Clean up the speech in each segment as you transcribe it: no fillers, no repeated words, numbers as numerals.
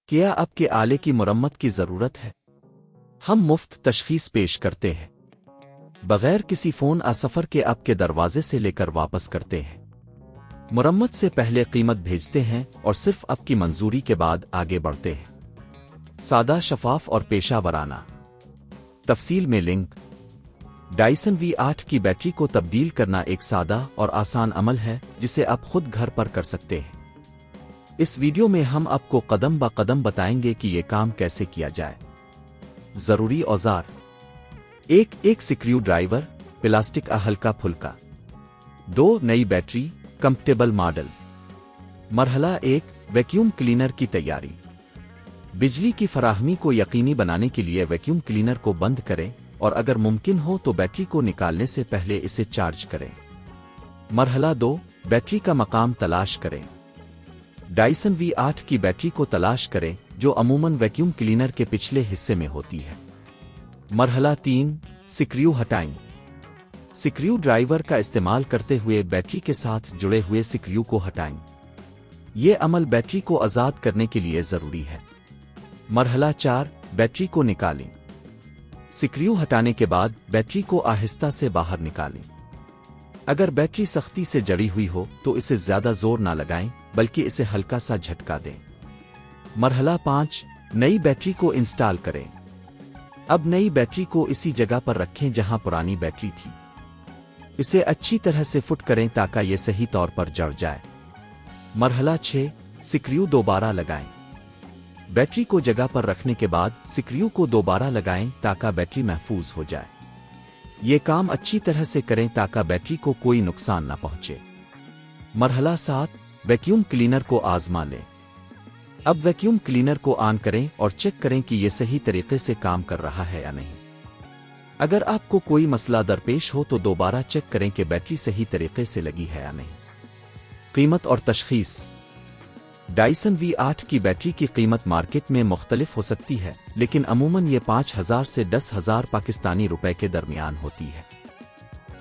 क्या आपके आले की मुरम्मत की ज़रूरत है? हम मुफ्त तशख़ीस पेश करते हैं। बगैर किसी फ़ोन सफ़र के आपके दरवाजे से लेकर वापस करते हैं। मुरम्मत से पहले कीमत भेजते हैं और सिर्फ आपकी मंजूरी के बाद आगे बढ़ते हैं। सादा, शफाफ और पेशा वराना। तफसील में लिंक। डाइसन V8 की बैटरी को तब्दील करना एक सादा और आसान अमल है जिसे आप खुद घर पर कर सकते हैं। इस वीडियो में हम आपको कदम ब कदम बताएंगे कि ये काम कैसे किया जाए। ज़रूरी औजार। एक स्क्रू ड्राइवर, प्लास्टिक हल्का फुल्का। 2 नई बैटरी, कंफर्टेबल मॉडल। मरहला 1, वैक्यूम क्लीनर की तैयारी। बिजली की फराहमी को यकीनी बनाने के लिए वैक्यूम क्लीनर को बंद करें और अगर मुमकिन हो तो बैटरी को निकालने से पहले इसे चार्ज करें। मरहला 2, बैटरी का मकाम तलाश करें। डाइसन V8 की बैटरी को तलाश करें जो अमूमन वैक्यूम क्लीनर के पिछले हिस्से में होती है। मरहला 3, स्क्रू हटाएं। स्क्रू ड्राइवर का इस्तेमाल करते हुए बैटरी के साथ जुड़े हुए स्क्रू को हटाएं। ये अमल बैटरी को आज़ाद करने के लिए ज़रूरी है। मरहला 4, बैटरी को निकालें। स्क्रू हटाने के बाद बैटरी को आहिस्ता से बाहर निकालें। अगर बैटरी सख्ती से जड़ी हुई हो तो इसे ज़्यादा जोर ना लगाएं बल्कि इसे हल्का सा झटका दें। मरहला 5, नई बैटरी को इंस्टॉल करें। अब नई बैटरी को इसी जगह पर रखें जहां पुरानी बैटरी थी। इसे अच्छी तरह से फिट करें ताकि ये सही तौर पर जड़ जाए। मरहला 6, स्क्रू दोबारा लगाएं। बैटरी को जगह पर रखने के बाद स्क्रू को दोबारा लगाएं ताकि बैटरी महफूज हो जाए। ये काम अच्छी तरह से करें ताकि बैटरी को कोई नुकसान न पहुंचे। मरहला 7, वैक्यूम क्लीनर को आजमा लें। अब वैक्यूम क्लीनर को ऑन करें और चेक करें कि यह सही तरीके से काम कर रहा है या नहीं। अगर आपको कोई मसला दरपेश हो तो दोबारा चेक करें कि बैटरी सही तरीके से लगी है या नहीं। कीमत और तशख़ीस। डाइसन V8 की बैटरी की कीमत मार्केट में मुख्तलिफ हो सकती है, लेकिन अमूमन ये 5,000 से 10,000 पाकिस्तानी रुपए के दरमियान होती है।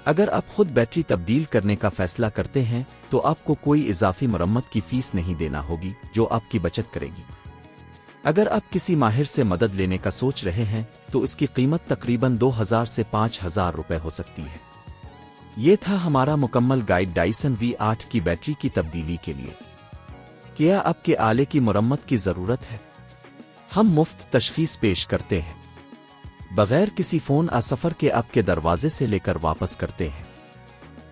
अगर आप खुद बैटरी तब्दील करने का फैसला करते हैं तो आपको कोई इजाफी मरम्मत की फीस नहीं देना होगी जो आपकी बचत करेगी। अगर आप किसी माहिर से मदद लेने का सोच रहे हैं तो इसकी कीमत तकरीबन 2,000 से 5,000 रुपए हो सकती है। ये था हमारा मुकम्मल गाइड डाइसन V8 की बैटरी की तब्दीली के लिए। क्या आपके आले की मुरम्मत की ज़रूरत है? हम मुफ्त तशख़ीस पेश करते हैं। बगैर किसी फ़ोन सफ़र के आपके दरवाजे से लेकर वापस करते हैं।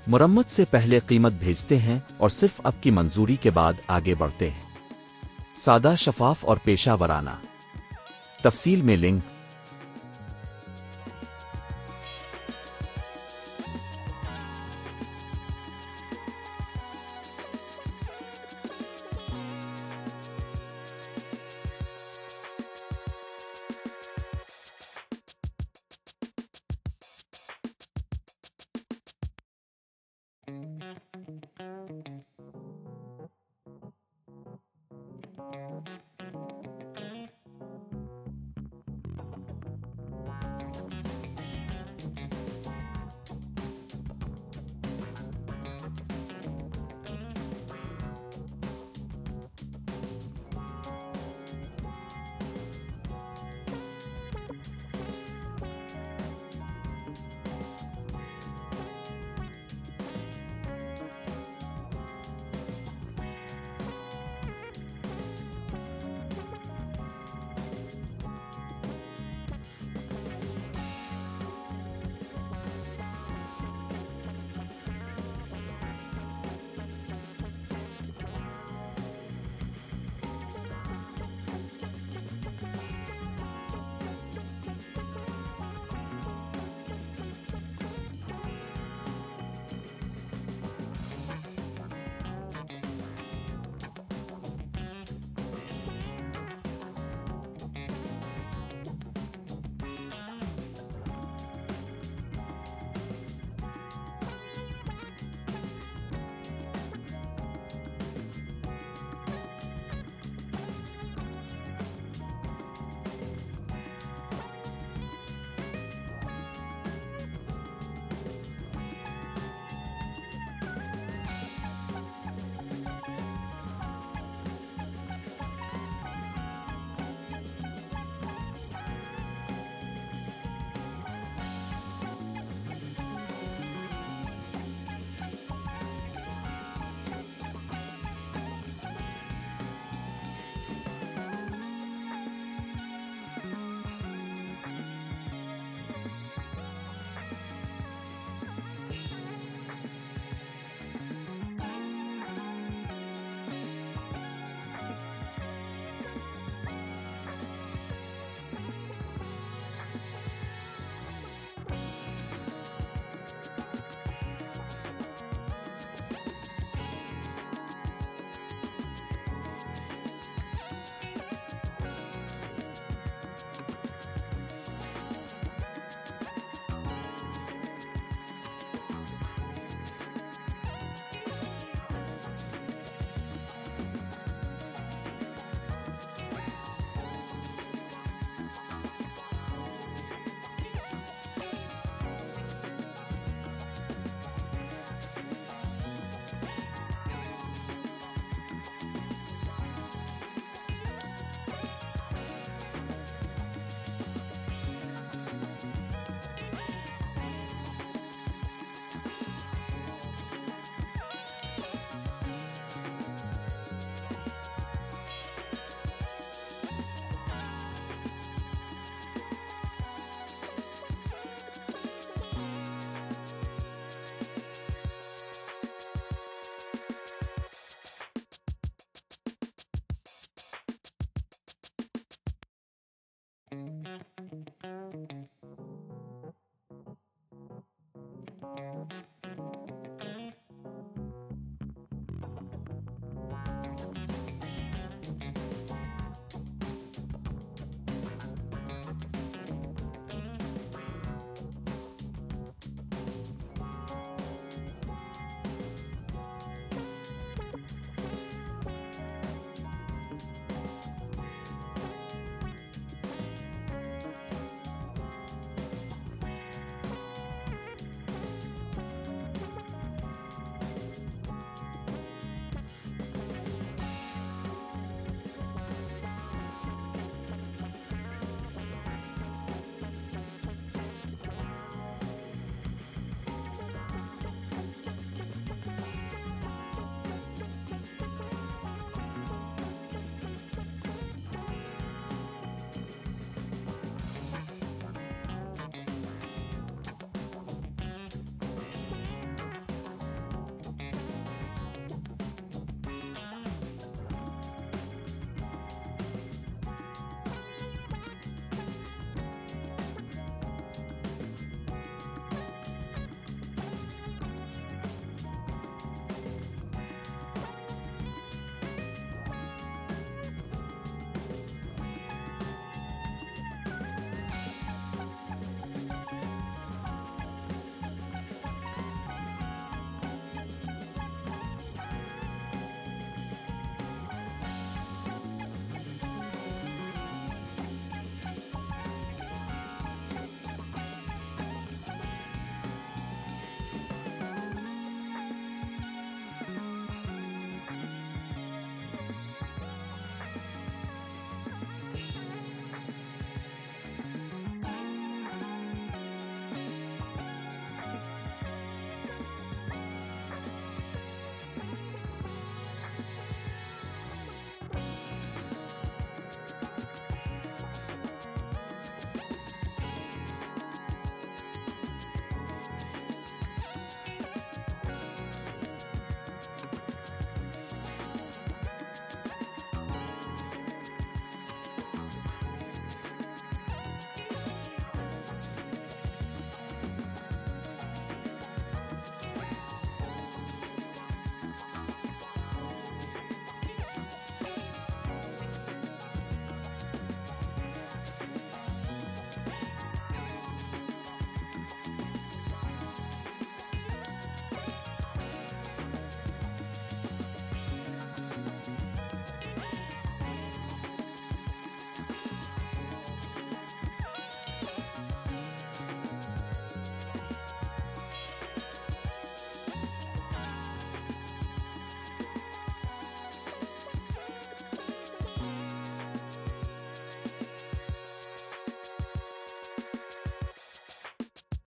मुरम्मत से पहले कीमत भेजते हैं और सिर्फ आपकी मंजूरी के बाद आगे बढ़ते हैं। सादा, शफाफ और पेशा वराना। तफसील में लिंक।